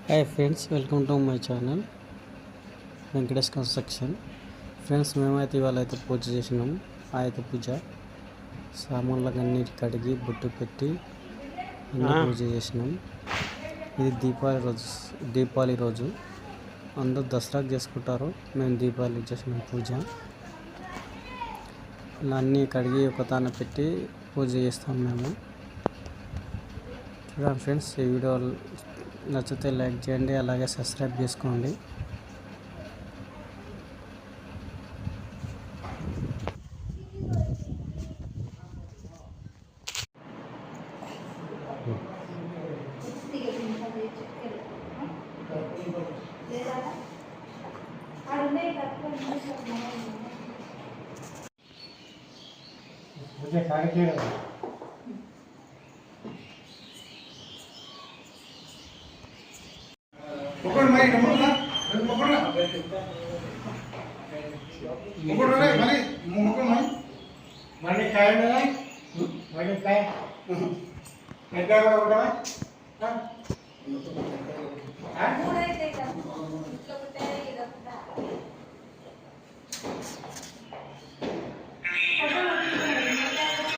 Hi friends, welcome to my channel Venkatesh construction. Friends, మేమైతే ఇవాళ అయితే పూజ చేసినాం. ఆయుధ పూజ సామాన్లకు అన్నిటి కడిగి బొట్టు పెట్టి అన్నీ పూజ చేసినాం. ఇది దీపావళి రోజు అందరూ దసరాకు చేసుకుంటారు. మేము దీపావళి చేసినాం పూజ. ఇలా అన్నీ కడిగి ఒక తాన పెట్టి పూజ చేస్తాం మేము. చూడండి ఫ్రెండ్స్, ఈ వీడియో నచ్చితే లైక్ చేయండి, అలాగే సబ్స్క్రైబ్ చేసుకోండి.